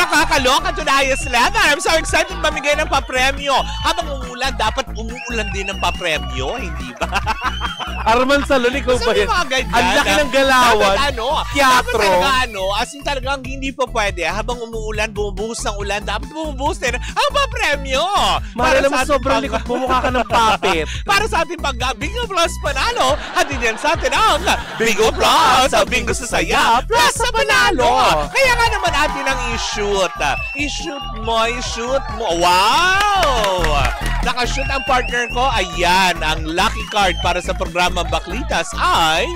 Nakakaloka to the highest level. I'm so excited mamigay ng papremyo. Habang umuulan, dapat umuulan din ng papremyo, hindi ba? Arman Salon, ikaw ba yan? Ang laki ng galawan. Teatro. As in talagang hindi po pwede. Habang umuulan, bumubuhos ng ulan, dapat bumubuhos din ang papremyo. Para naman sobrang likod, bumukha ka ng puppet. Para sa ating Bingo Plus panalo, hati din sa atin ang Bingo Plus, ang Bingo sa saya, plus sa panalo. Kaya nga naman atin ang i-shoot. I-shoot mo. Wow! Nakashoot ang partner ko. Ayan, ang lucky card para sa programa Baklitas ay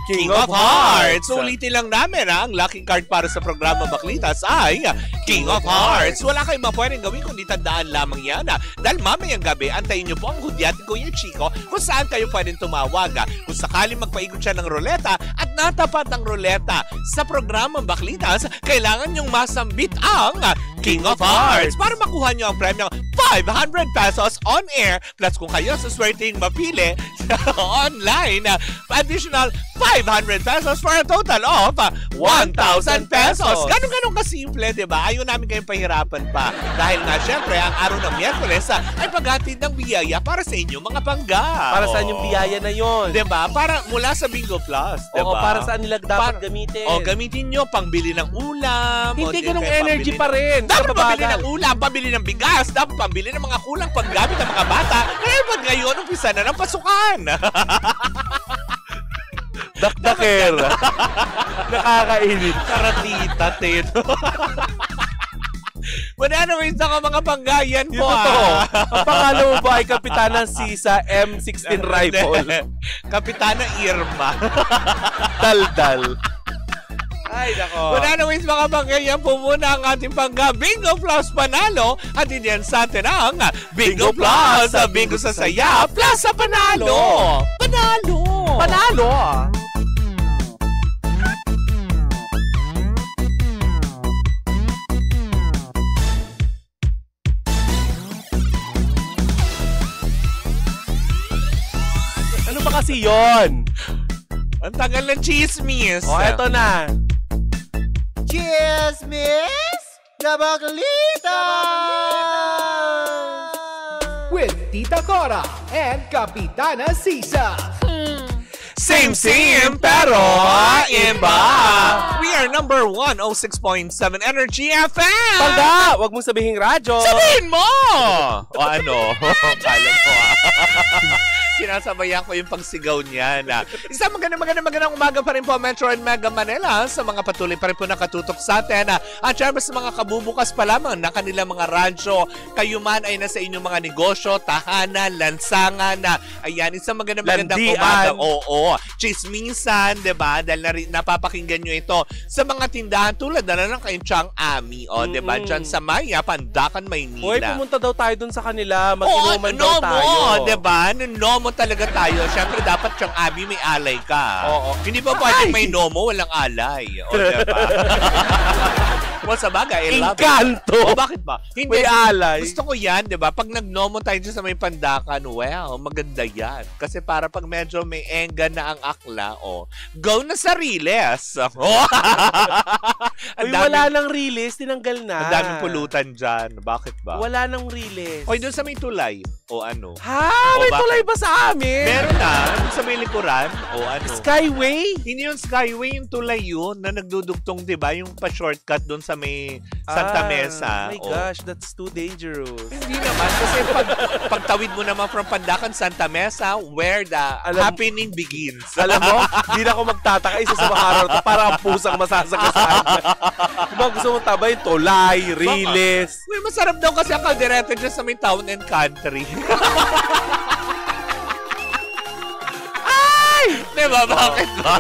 King of Hearts. So, ulitin lang namin ang lucky card para sa programa Baklitas ay King of Hearts. Wala kayong pwedeng gawin kundi tandaan lamang yan. Dahil mamayang gabi, antayin nyo po ang hudyat ni Kuya Chico kung saan kayo pwedeng tumawag. Kung sakaling magpaikot siya ng ruleta at natapat ang ruleta sa programa Baklitas, kailangan nyong masambit ang King of Hearts para makuha nyo ang premyo 500 pesos on air. Plus kung kayo sa swerteng mapili online, additional 500 pesos for a total of 1,000 pesos. Ganun kasimple, diba? Ayaw namin kayong pahirapan pa. Dahil nga, syempre, ang araw ng Miyerkules ay paghatid ng biyaya para sa inyo, mga pangga. Para saan yung biyaya na yon? Diba? Para mula sa Bingo Plus, diba? Oo, para saan nila dapat gamitin? Gamitin nyo, pangbili ng ulam. Hindi ganung energy pa rin. Dapat pambili ng ulam, pambili ng bigas, dapat pambili ng mga kulang panggamit ng mga bata. Kaya pag ngayon, umpisa na ng pasukan. Dakdaker. Nakakainit. Karatita, Tin. Anyways, ako mga panggayan po. Ang pangalan mo ba ay Kapitana Sisa M16 Rifle? Kapitana Irma. Daldal. Ay, nako. Anyways, mga panggayan po muna ang ating Bingo Plus panalo. At yan sa atin ang Bingo Plus, sa Bingo sa saya, plus sa panalo. Panalo. Ano ba kasi yon? Ang tagal ng chismis. Eto na. Chismis na Baklitas! With Tita Cora and Kapitana Sisa. Same, pero iba. We are number 106.7 Energy FM. Pangga, wag mong sabihin radyo. Sabihin mo! O ano? Kala ko sinasabayan ko yung pagsigaw niya na isang magandang umaga pa rin po Metro and Mega Manila sa mga patuloy pa rin po nakatutok sa atin. At syempre sa mga kabubukas pa lamang na kanilang mga radyo, kayo man ay nasa inyong mga negosyo, tahanan, lansangan na ayan, isang magandang umaga. Oo, chismisan, diba? Dahil napapakinggan nyo ito sa mga tindahan tulad na lang kayong Chang Ami, diba? Diyan sa Maya, Pandakan, Maynila. Hoy, pumunta daw tayo dun sa kanila, mag-inuman daw tayo. Diba? Nomo talaga tayo. Siyempre, dapat Chang Ami may alay ka. Hindi pa pwedeng may nomo, walang alay. Diba? Well, sa bagay, I love Encanto! Bakit ba? Hindi, may alay. Gusto ko yan, di ba? Pag nag-nomo tayo dyan sa may Pandakan, well, maganda yan. Kasi para pag medyo may enggan na ang akla, go na sa Riles. Wala nang Riles, tinanggal na. Ang daming pulutan dyan. Bakit ba? Wala nang Riles. Doon sa may tulay. Ano? Ha? May tulay ba sa amin? Meron na. Doon sa may likuran. Ano? Skyway? Hindi yung Skyway, yung tulay yun na nagdudugtong, di ba? Yung pa-shortcut doon sa may Santa Mesa. Oh my gosh, that's too dangerous. Hindi naman. Kasi pagtawid mo naman from Pandakan, Santa Mesa, where the happening begins. Alam mo, hindi na ako magtataka isa sa mga araw to para ang pusang masasagasaan. Diba gusto mong tabay? Tulay, Riles. Uy, masarap daw kasi ang kaldereta dyan sa may town and country. Ay! Diba? Bakit ba?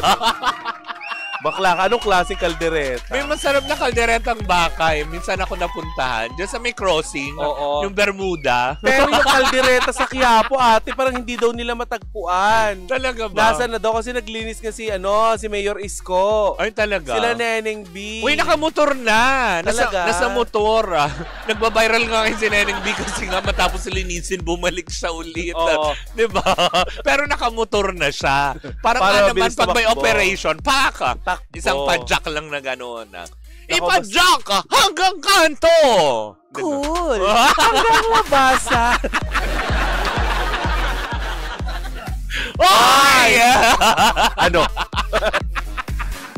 Bakla ka, anong klaseng kaldereta? May masarap na kalderetang baka minsan ako napuntahan. Diyan sa may crossing, yung Bermuda. Pero yung kaldereta sa Quiapo, ate, parang hindi daw nila matagpuan. Talaga ba? Nasa na daw kasi naglinis nga si Mayor Isko. Ay, talaga? Sila Neneng B. Uy, nakamotor na. Nasa motor. Nagbabiral nga kayo si Neneng B kasi nga matapos linisin, bumalik siya ulit. Diba? Pero nakamotor na siya. Para naman pag may operation, paka! Isang padjak lang na gano'n. Ipadyak hanggang kanto! Cool! Hanggang mabasa! Oy! Ano?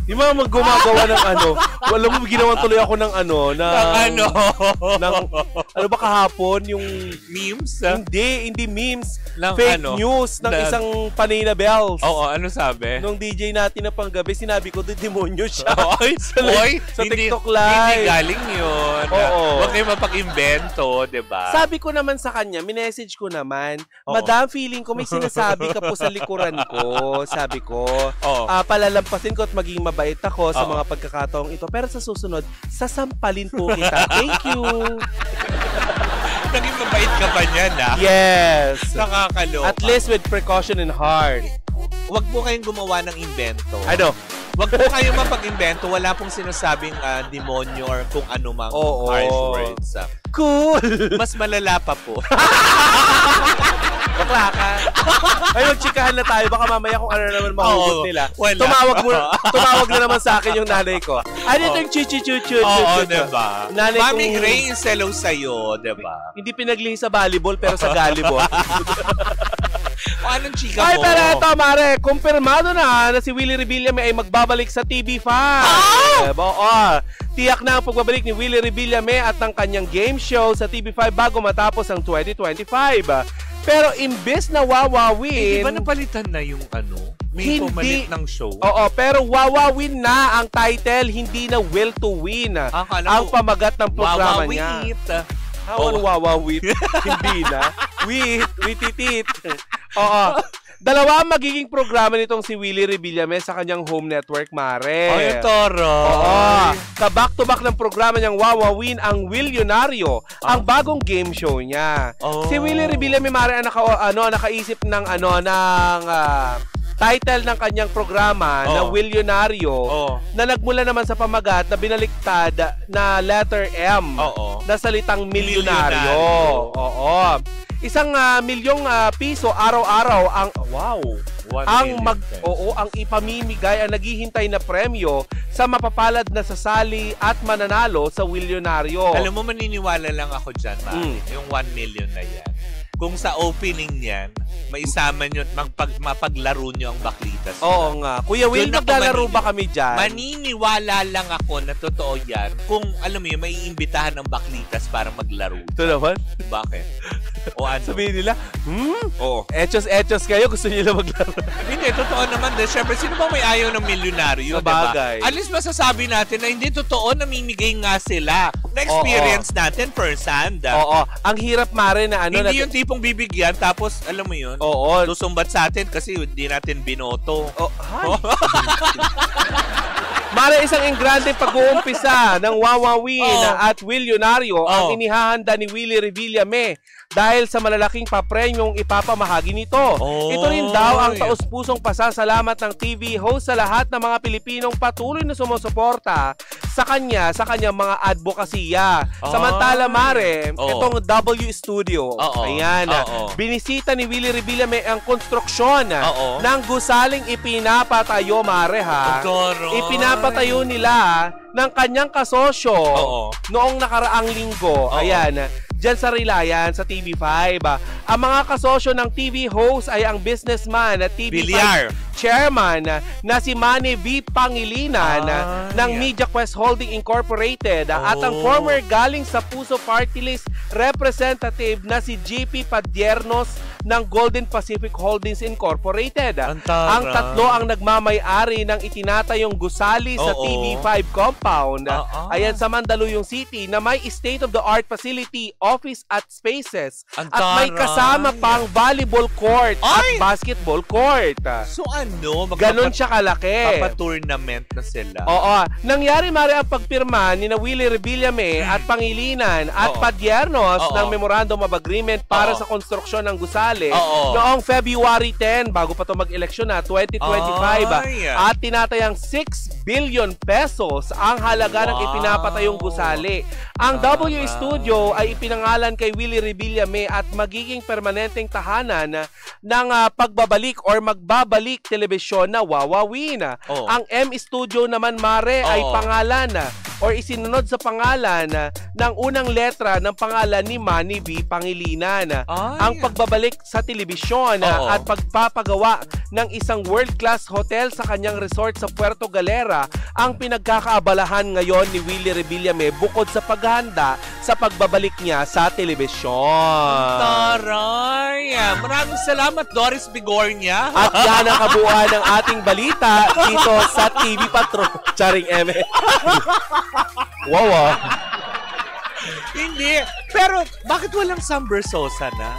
Yung mga gumagawa ng ano, alam mo, ginawan tuloy ako ng ano, ano ba kahapon, yung Memes? hindi memes, Ng fake ano? news ng isang Panina Bells. Oo, ano sabi? Nung DJ natin na panggabi, sinabi ko, demonyo siya. Oy, sa hindi, TikTok Hindi live. galing yun. Oo. Huwag kayo mapag-invento, diba? Sabi ko naman sa kanya, minessage ko naman, Oo. Madam, feeling ko may sinasabi ka po sa likuran ko. Sabi ko, Oo. palalampasin ko at maging mabait ako sa Oo. mga pagkakataong ito. Pero sa susunod, sasampalin po kita. Thank you. Naging mabait ka pa niyan, Yes. Nakakaloka. At least with precaution in heart. Huwag po kayong gumawa ng invento. Ano? Huwag po kayong mapag-invento. Wala pong sinasabing demonyo or kung ano mang Oo. harsh words. Cool. Mas malala pa po. Bakla ka. Ay, magchikahan na tayo. Baka mamaya kung ano naman mahugot Oo, nila. wala. Tumawag na naman sa akin yung nanay ko. Ano itong chuchu-chuchu? Oo, diba? Nanay Mami kong- Gray is hello sa'yo, diba? Hindi pinaglihi sa volleyball pero sa volleyball. O anong chika Ay, mo? pero ito, Mare, kumpirmado na si Willie Revillame ay magbabalik sa TV5. Oo. Tiyak na ang pagbabalik ni Willie Revillame at ng kanyang game show sa TV5 bago matapos ang 2025. Pero imbes na Di wawawin... ba napalitan na yung ano? May Hindi. pumalit ng show? Oo, pero wawawin na ang title, hindi na will to win. Akala Ang ko, pamagat ng programa niya. wawawit. How ano wawawit? Hindi na. Wititit. Oo. Dalawa ang magiging programa nitong si Willie Revillame sa kanyang home network, Mare. Ay, toro. Oo. Sa back-to-back ng programa niyang wawawin ang Willionario, ang bagong game show niya. Oh. Si Willie Revillame, Mare, nakaisip ng title ng kanyang programa na Willionario na nagmula naman sa pamagat na binaliktad na letter M na salitang milyonaryo. Oo. Isang milyong piso araw-araw ang ang ipamimigay ang naghihintay na premyo sa mapapalad na sasali at mananalo sa Willionario. Alam mo, maniniwala lang ako dyan, Mari. Yung 1 million na yan. Kung sa opening yan, maisama nyo at mapaglaro nyo ang baklitas. Oo nga. Kuya Will, Doon ako maglalaro ba kami dyan? Maniniwala lang ako na totoo yan kung, alam mo yun, may iimbitahan ng baklitas para maglaro. Ito naman. Bakit? O ano? Sabihin nila, Oo. Etos kayo, gusto nila maglaro. Hindi, totoo naman din. Siyempre, sino ba may ayaw ng milyonaryo, Sa bagay. diba? At least masasabi natin na hindi totoo, namimigay nga sila. Na-experience natin first hand. Oo. Ang hirap, Mare, na ano. Hindi yung tipong bibigyan, tapos, alam mo yun, Oo. susumbat sa atin kasi hindi natin binoto. Hi. Mare, isang engrande pag-uumpisa ng Wawawin at Willionario ang inihahanda ni Willie Revillame dahil sa malalaking papremyong ipapamahagi nito. Ito rin daw ang taus-pusong pasasalamat ng TV host sa lahat ng mga Pilipinong patuloy na sumusuporta sa kanyang mga advokasya. Samantala, Mare, itong W Studio, binisita ni Willie Revillame ang konstruksyon ng gusaling ipinapatayo, Mare, ha? Ipinapatayo nila ng kanyang kasosyo noong nakaraang linggo. Ayan. Diyan sa Rilayan, sa TV5. Ang mga kasosyo ng TV host ay ang businessman at TV5 chairman na si Manny V. Pangilinan ng Media Quest Holding Incorporated at ang former galing sa Puso Party List representative na si JP Padiernos ng Golden Pacific Holdings Incorporated. Ang tatlo ang nagmamay-ari ng itinatayong gusali sa TV5 compound. Ayan sa Mandaluyong City na may state-of-the-art facility, office at spaces. At may kasama pang volleyball court at basketball court. So ano? Ganon siya kalaki. Papa-tournament na sila. Oo. Nangyari, Mare, ang pagpirma ni na Willie Revillame at Pangilinan at Padiernos ng Memorandum of Agreement para sa konstruksyon ng gusali noong February 10, bago pa ito mag-eleksyon na, 2025. At tinatayang 6 billion pesos ang halaga ng ipinapatayong gusali. Ang W Studio ay ipinangalan kay Willie Revillame at magiging permanenteng tahanan ng pagbabalik or magbabalik telebisyon na Wawawin. Ang M Studio naman, Mare, ay pangalan or isinunod sa pangalan ng unang letra ng pangalan ni Manny V. Pangilinan. Ang pagbabalik sa telebisyon at pagpapagawa ng isang world-class hotel sa kanyang resort sa Puerto Galera ang pinagkakaabalahan ngayon ni Willie Revillame bukod sa paghahanda sa pagbabalik niya sa telebisyon. Taray! Maraming salamat, Doris Bigornia. At yan ang kabuuan ng ating balita dito sa TV Patrol. Charing eme. Wow. Hindi. Pero, bakit walang Sam Bersosa na?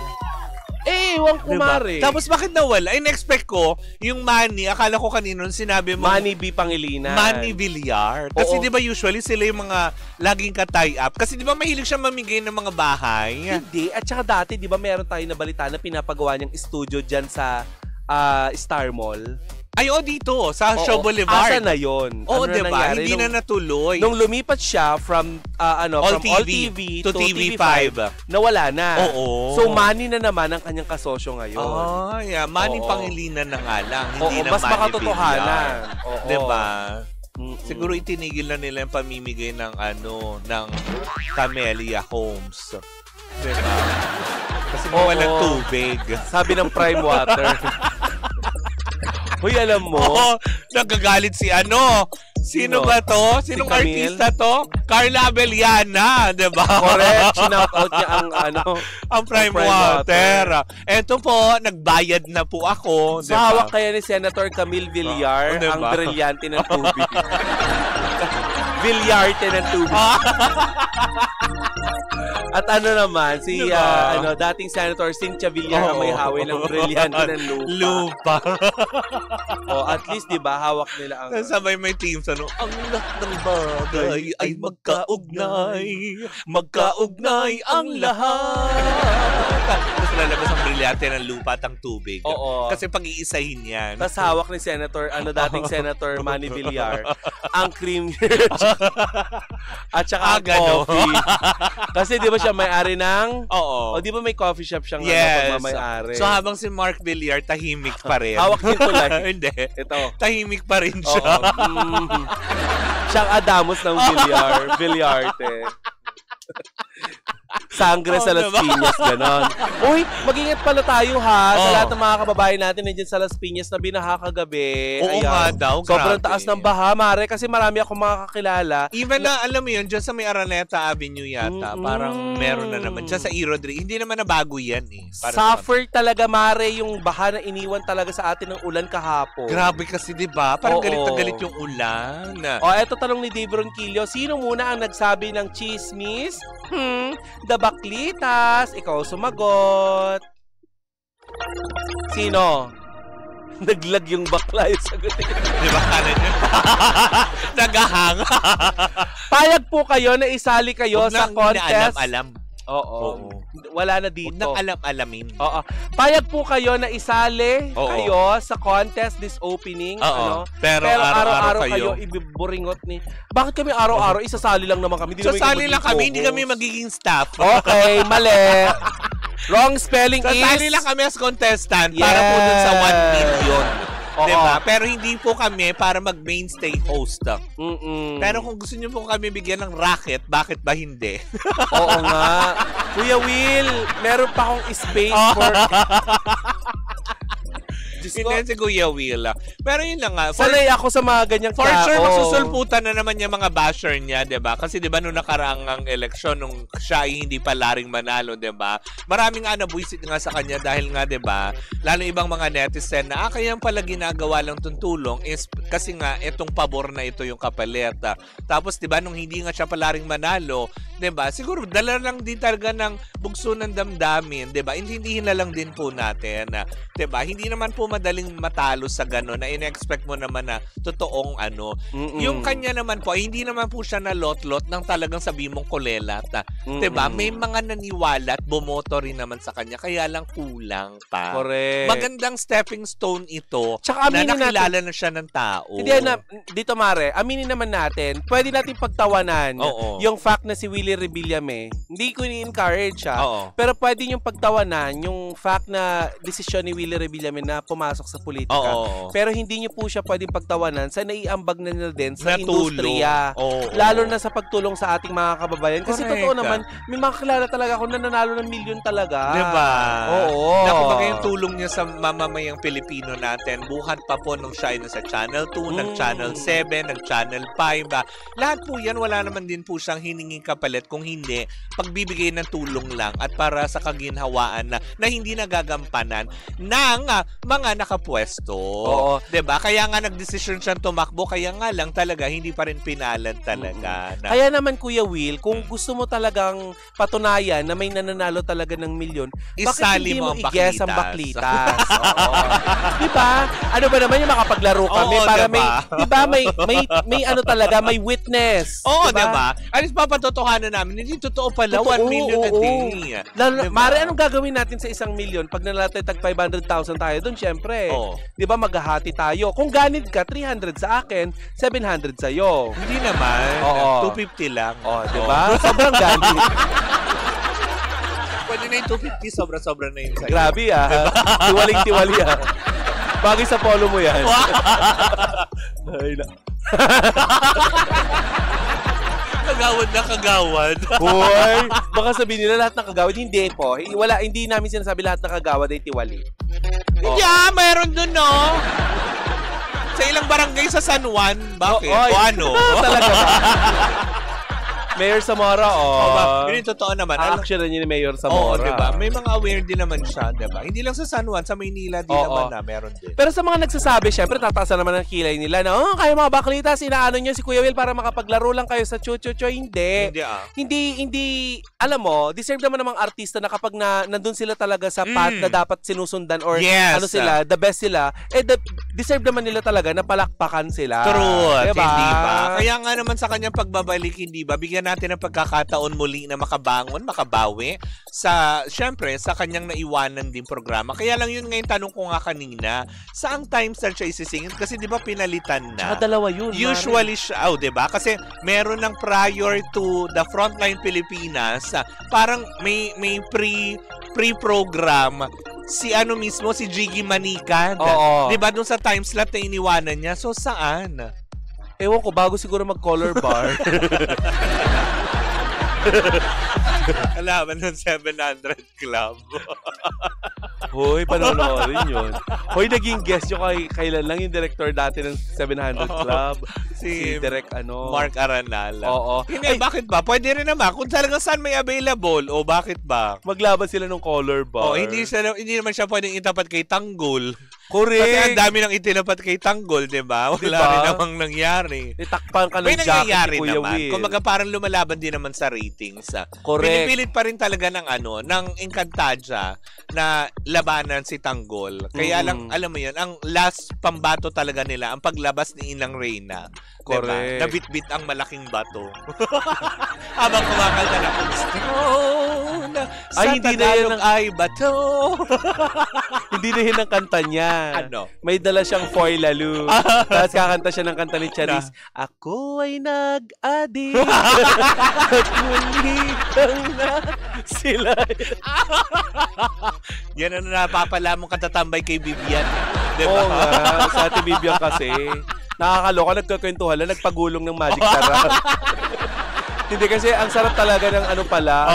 Ewan ko, Mare. Tapos bakit nawala? In-expect ko, yung Manny, akala ko kanino sinabi mo. Manny V. Pangilinan. Manny Villar. Kasi di ba usually sila yung mga laging ka-tie up? Kasi di ba mahilig siya mamigay ng mga bahay? Hindi. At saka dati, di ba meron tayo na balita na pinapagawa niyang studio dyan sa Star Mall? Ay, dito, sa Shaw Boulevard. Asa na yun? Oo, diba? Hindi na natuloy. Nung lumipat siya from All TV to TV5, nawala na. Oo. So, Manny na naman ang kanyang kasosyo ngayon. Manny Pangilinan na nga lang. Hindi na mas Manny makatotohanan. Diba? Siguro itinigil na nila yung pamimigay ng ng Camellia Homes. Diba? Kasi walang tubig. Sabi ng Prime Water. Hoy, alam mo? Nagagalit si Sino ba to? Sinong si artista to? Carla Abellana, diba? Correct. Sinout out niya ang ang Prime Water. Eto po, nagbayad na po ako. So, hawak kaya ni Senator Camille Villar ang brilyante ng tubig. Villarte ng tubig. At naman, si dating Senator Cynthia Villar ang may hawi ng brilyante ng lupa. At least, di ba, hawak nila ang... Sabay may team sa ang lahat ng bagay ay magkaugnay. Magkaugnay ang lahat. Tapos lalabas ang brilyante ng lupa at ang tubig. Kasi pag-iisahin yan. Tapos hawak ni Senator, dating Senator Manny Villar, ang cream at saka coffee. Kasi di ba siya may-ari ng... di ba may coffee shop siyang pagmamayari? So habang si Mark Villar, tahimik pa rin. Hawak din tulay. Hindi. Ito. Tahimik pa rin siya. Siyang Adamos ng Villarte. Sangre sa Las Piñas, ganon. Uy, mag-ingat pala tayo sa lahat ng mga kababayan natin nandiyan sa Las Piñas na binaha kagabi. Oo nga daw, sobrang taas ng baha, Mare, kasi marami akong makakakilala. Even na, alam mo yun, dyan sa may Araneta Avenue yata, parang meron na naman. Dyan sa E-Rodriguez, hindi naman nabago yan Suffer talaga, Mare, yung baha na iniwan talaga sa atin ng ulan kahapon. Grabe kasi, di ba? Parang galit na galit yung ulan. Eto tanong ni Dave Ronquillo, sino muna ang nagsabi ng chismis? The Baklitas. Ikaw sumagot. Sino? Naglag yung bakla yung sagot. Di ba kanan yun? Nagahang. Payag po kayo na isali kayo sa contest. Alam. Oo. Wala na dito. Huwag nang alam-alamin. Oo. Payag po kayo na isali kayo sa contest this opening. Pero araw-araw kayo ibiburingot ni... Bakit kami araw-araw? Isasali lang naman kami. Sasali lang kami. Hindi kami magiging staff. Okay, mali. Wrong spelling is... Sasali lang kami as contestant para po dun sa 1 million. Diba? Pero hindi po kami para mag-mainstay host. Pero kung gusto niyo po kami bigyan ng racket, bakit ba hindi? Oo nga. Kuya Will, meron pa akong space for... Hindi si Kuya Will. Pero yun lang nga. Sanay ako sa mga ganyang for sure, magsusulputan na naman yung mga basher niya, diba? Kasi diba nung nakaraang eleksyon, nung siya ay hindi pa laring manalo, diba? Maraming nabuisit nga sa kanya dahil nga, diba? Lalo ibang mga netizen na, kaya pala ginagawa lang itong tulong is kasi nga, itong pabor na ito yung kapalit. Tapos, diba, nung hindi nga siya palaring manalo, diba? Siguro, dala lang din talaga ng bugso ng damdamin, diba? Intindihin na lang din po natin, diba? Hindi naman po madaling matalo sa gano'n na in-expect mo naman na totoong Yung kanya naman po, hindi naman po siya na lot-lot ng talagang sabi mong kulelat. Diba? May mga naniwala at bumoto rin naman sa kanya, kaya lang kulang pa. Correct. Magandang stepping stone ito tsaka na nakilala na siya ng tao. Hindi dito, Mare, aminin naman natin, pwede natin pagtawanan yung fact na si Willie Willie Revillame, hindi ko ni-encourage siya. Oo. Pero pwede niyong pagtawanan yung fact na desisyon ni Willie Revillame na pumasok sa politika. Oo. Pero hindi niyo po siya pwedeng pagtawanan sa naiambag na nila din sa Na industriya. tulong. Oo. Lalo na sa pagtulong sa ating mga kababayan. Kasi Correct. totoo naman, may mga kilala talaga ako na nanalo ng milyon talaga. Diba? Oo. Na kumbaga yung tulong niya sa mamamayang Pilipino natin, buhat pa po nung siya ay nasa Channel 2, nag-Channel 7, nag-Channel 5. Lahat po yan, wala naman din po siyang hininging kapalit kung hindi pagbibigay ng tulong lang at para sa kaginhawaan na hindi nagagampanan ng mga nakapwesto. Oo. Diba? Kaya nga nagdesisyon siyang tumakbo, kaya nga lang talaga hindi pa rin pinalad talaga. Kaya naman Kuya Will, kung gusto mo talagang patunayan na may nananalo talaga ng milyon, bakit Isali hindi mo mo ang i-guess ang baklitas? baklitas? Oo. Diba? Ano ba naman yung makapaglaro kami Oo, para diba? may ano talaga, may witness. Oo, diba? At least papatotohanan namin, hindi totoo pala, 1 million a day. Lalo, Diba? Mare, anong gagawin natin sa 1 milyon? Pag nalatay tag 500,000 tayo doon, syempre. Oo. Di ba maghahati tayo? Kung ganid ka, 300 sa akin, 700 sa'yo. Hindi naman. Oo. 250 lang. Oh, di ba? Sobrang ganid. Pwede na yung 250, sobra-sobra na yun sa'yo. Grabe Tiwaling-tiwali Bagay sa polo mo yan. Ay, Kagawad na kagawad. Hoy, baka sabihin nila lahat ng kagawad. Hindi po. Hindi namin sinasabi lahat ng kagawad ay tiwali. Yeah, mayroon dun, no? Sa ilang barangay sa San Juan. Bakit? O ano? Talaga ba? Mayor Zamora, Yun yung totoo naman. Action na niya ni Mayor Oo, Zamora. diba? May mga aware din naman siya, diba? Hindi lang sa San Juan, sa Maynila din naman na meron din. Pero sa mga nagsasabi, syempre tataasan naman ang kilay nila na, kayo mga baklitas, inaano nyo si Kuya Will para makapaglaro lang kayo sa Chuchucho. Hindi. Hindi, alam mo, deserve naman ng mga artista na kapag nandun sila talaga sa path na dapat sinusundan or ano sila, the best sila, deserve naman nila talaga na palakpakan sila. True, diba? hindi ba? Kaya nga naman sa kanyang pagbabalik, hindi ba? Bigyan natin ng pagkakataon muli na makabawi syempre, sa kanyang naiwanan din programa. Kaya lang yun ngayon tanong ko nga kanina, saang time slot siya isisingin? Kasi di ba pinalitan na? Tsaka dalawa yun. Usually siya, di ba? Kasi meron ng prior to the Frontline Pilipinas, parang may pre-program si mismo, si Jiggy Manikad. Oo. Di ba? Doon sa time slot na iniwanan niya. So, saan? Ewan ko, bago siguro mag-color bar. Kalaban ng 700 Club. Hoy, panonoorin yun. Hoy, naging guest yung kailan lang yung director dati ng 700 Club. Si Direk Mark Aranal. Oo. Hindi, bakit ba? Pwede rin naman. Kung talagang saan may available, o bakit ba? Maglaban sila ng color bar. Hindi naman siya pwedeng itapat kay Tanggol. Correct. Kasi ang dami nang itinapat kay Tanggol, di ba? Wala rin namang nangyari. Itakpan ka ng may jacket nangyayari ni Kuya naman. Will. Kumbaga parang lumalaban din naman sa ratings. Correct. Pinipilit pa rin talaga ng Encantadia na labanan si Tanggol. Kaya lang, alam mo yun, ang last pambato talaga nila, ang paglabas ni Inang Reyna. Correct. Diba? Nabitbit ang malaking bato. Habang kumakanta na, Stone, sa hindi na yan Tagalog ay bato. Hindi na yun ang kanta niya. Ano? May dala siyang foil lalo. Tapos kakanta siya ng kanta ni Charis. Ako ay nag-adik. At muli na sila. Yan ang napapala mong katatambay kay Vivian. Diba? Oo nga. Sa ate Vivian kasi. Nakakaloka. Nagkakwentuhan lang. Nagpagulong ng magic sarap. Hindi kasi ang sarap talaga ng ang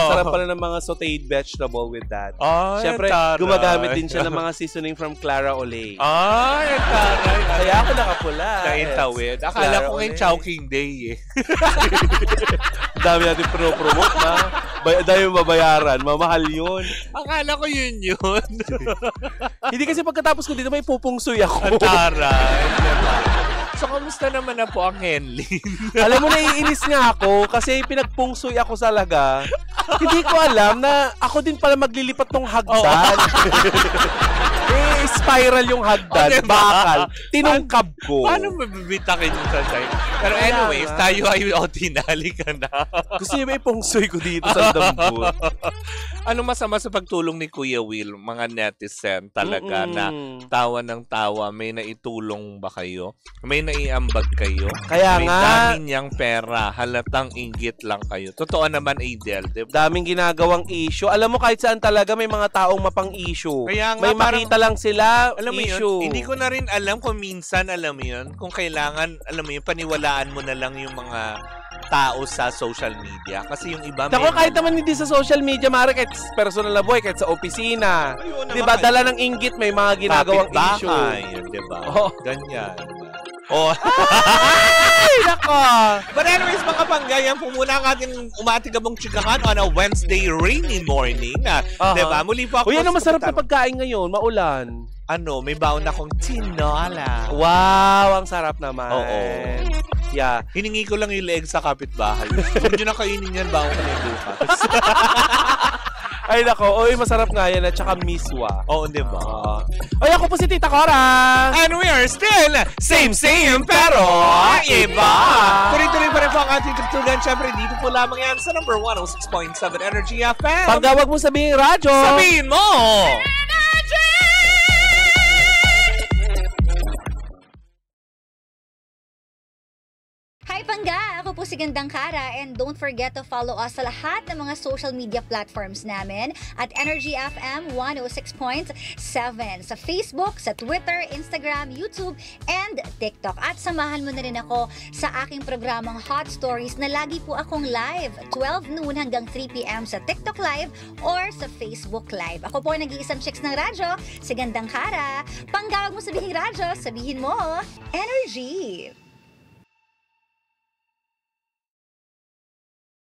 sarap pala ng mga sauteed vegetable with that. Siyempre, gumagamit din siya ng mga seasoning from Clara Olay. Taray. Kaya ako nakapula. Naintawid. Akala ko ngayon Chowking Day eh. Dami natin promote na. Dami mabayaran. Mamahal yun. Akala ko yun. Hindi kasi pagkatapos ko dito may pupungsoy ako. Taray. So, kamusta naman na po ang Henley? Alam mo, naiinis nga ako kasi pinagpungsoy ako talaga. Hindi ko alam na ako din pala maglilipat ng hagdan. Nag-spiral yung hagdan, O, diba? bakal. Tinungkab ko. Paano mabibitakin mo sa side? Pero anyways, tayo ay tinali ka na. Gusto niyo ba ipongsoy ko dito sa dambut? Ano masama sa pagtulong ni Kuya Will, mga netizen talaga na tawa ng tawa? May naitulong ba kayo? May naiambag kayo? Kaya may nga. dami niyang pera, halatang inggit lang kayo. Totoo naman, Adel, di ba? Daming ginagawang issue. Alam mo, kahit saan talaga may mga taong mapang-issue. Kaya nga, May makita lang sila, alam mo issue. yun, hindi ko na rin alam kung minsan, alam mo yun, kung kailangan, alam mo yun, paniwalaan mo na lang yung mga tao sa social media. Kasi yung iba Ako, kahit naman hindi sa social media, Mare, kahit personal na buhay, kahit sa opisina. Ayun naman, Diba, dala ng inggit, may mga ginagawang issue. Kapit-bahay, diba? Oh. Ganyan. Oh. Ay, nako! But anyways, mga panggayan po muna ang ating umatigabong chikahan on a Wednesday rainy morning. Diba? Muli po ako. Uy, ano sa masarap na kapitan- pagkain ngayon? Maulan. Ano, may baon akong tinola. Wow, ang sarap naman. Oo. Yeah. Hiningi ko lang yung leeg sa kapitbahay. Huwag nyo na kainin yan, baon ka na bukas. Ay, nako. Uy, masarap nga yan at saka miswa. Oo, diba? Uy, ako po si Tita Cora. And we are still same pero iba. Tuloy-tuloy pa rin po ang ating tugtugan. Siyempre, dito po lamang yan sa number 106.7 Energy FM. Pagka wag mo sabihin radyo. Sabihin mo! Hi Pangga! Ako po si Gandang Kara and don't forget to follow us sa lahat ng mga social media platforms namin at Energy FM 106.7 sa Facebook, sa Twitter, Instagram, YouTube, and TikTok. At samahan mo na rin ako sa aking programang Hot Stories na lagi po akong live 12 noon hanggang 3 p.m. sa TikTok Live or sa Facebook Live. Ako po ang nag-iisang chicks ng radyo, si Gandang Kara. Panggawag mo sabihin radyo, sabihin mo, Energy!